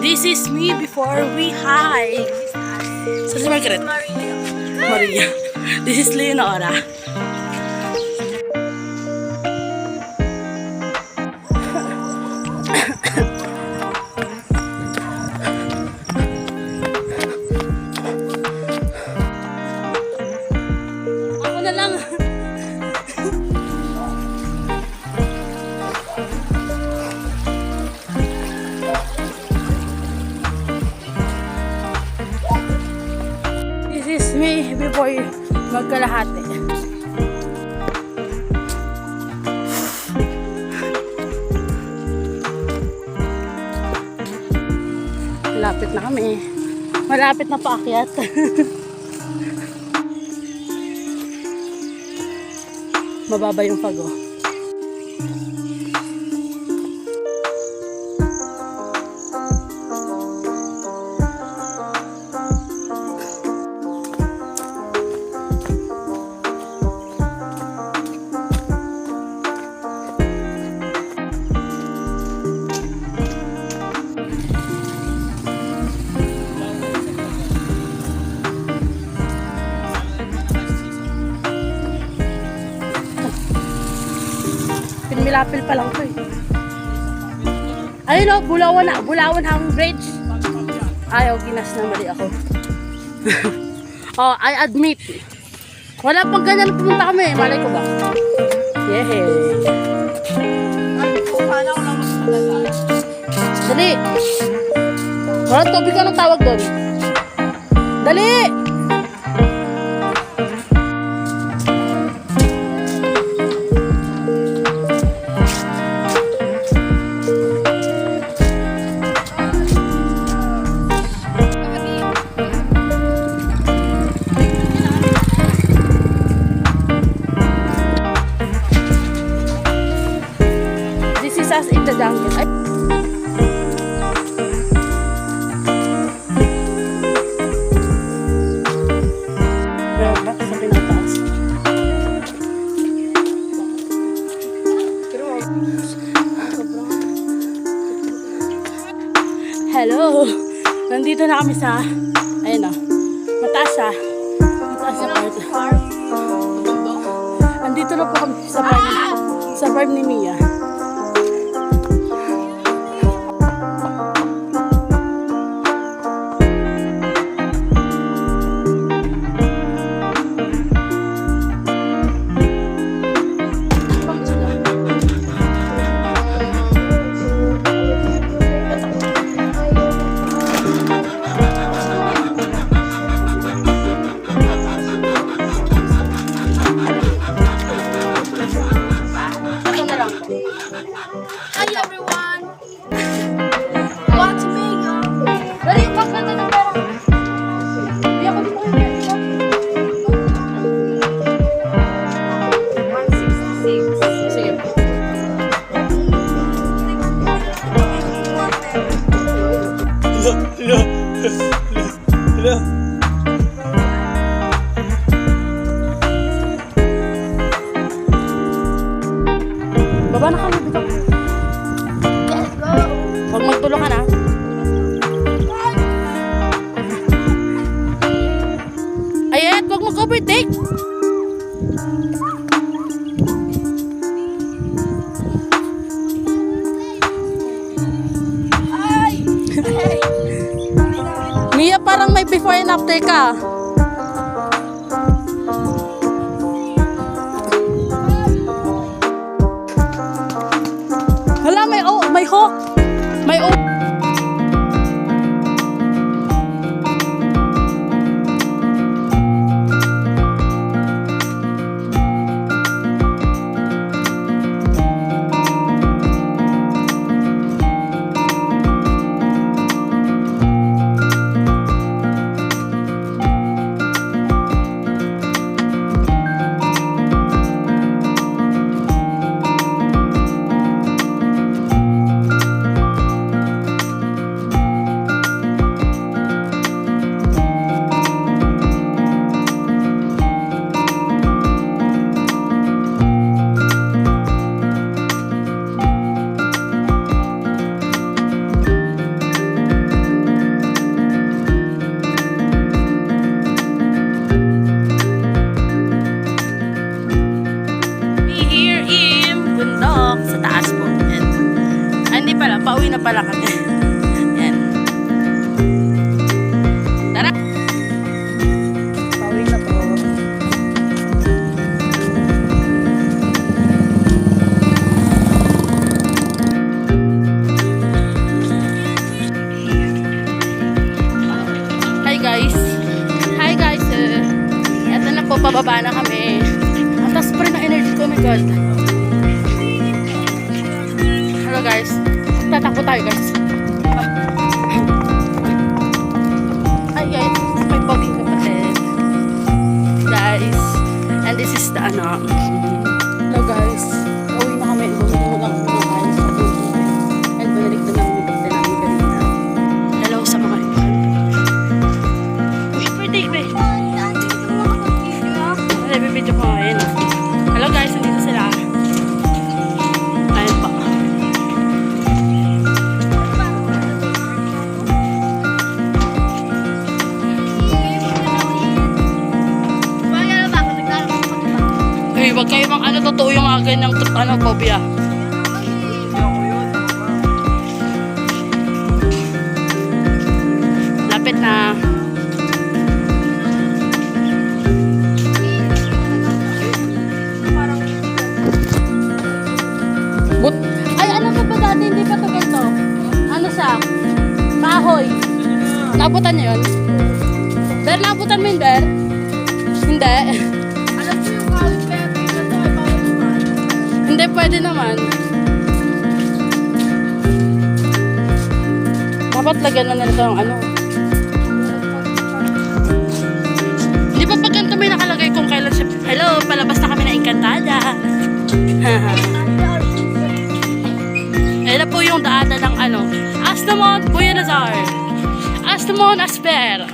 This is me before we hike. Sa si Margaret? Maria. This is Leonora. Ako na lang. This is me before magkalahati. Malapit na kami. Malapit na paakyat. Mababa yung pago. Pinmilapil pa lang to eh. Ayun o, Bulawan na. Bulawan hang bridge. Ayaw, ginas na mali ako. Oh, I admit. Wala pang ganyan pumunta kami. Malay ko ba? Yehey. Dali. Walang tubig ka ng tawag doon. Dali! Us in the jungle. Ay. Meron ba sa pinataas? Hello! Nandito na kami sa ayun o. Mataas siya. Mataas na part. Nandito na po kami sa farm ni Mia. Hi everyone! Watch me! Dali, pagkanta ng pera! Hindi ako dito kayo. 166. Sige po. Hello. Baba na kami dito. Let's go! Huwag magtulong ka na. Ayet, huwag mag-overtake. Ay! Hey! Mia, parang may before and after ka. Wala, may hawk. May pauwi na pala kami. Yan. Tara! Pauwi na po. Hi guys! Hi guys! Eto na po, pababa na kami. Ang taas pa rin ang energy ko, oh my God. Hello guys. Tatakbo tayo guys. Hi guys. This is my poging kapatid. Guys. And this is the ano. Hello guys. Uwi na kami. Uwi na lang mga guys. And balik na namin dito namin kanina. Hello sa mga ikan. Uy, birthday ba? Nabibidyo ko ngayon. Hello guys. Nandito sila. Ayun pa. Uy, wag kayo mang ano, totoo yung mga ganyang ano, phobia. Lapit na. Ay, ano pa ba dati? Hindi pa to ganito. Ano siya? Kahoy. Nabutan niyo yun? Ber, nabutan mo yun, Ber? Hindi. Alam ko yung kawit pero ito ay bawal naman. Hindi, pwede naman. Dapat lagyan na nito ang ano. Hindi pa pag ganito may nakalagay kung kailan siya. Hello, palabas na kami na Encantada. Ayan na po yung daanan ng ano. Astamont, Buenos Aires. Astamont, Asper.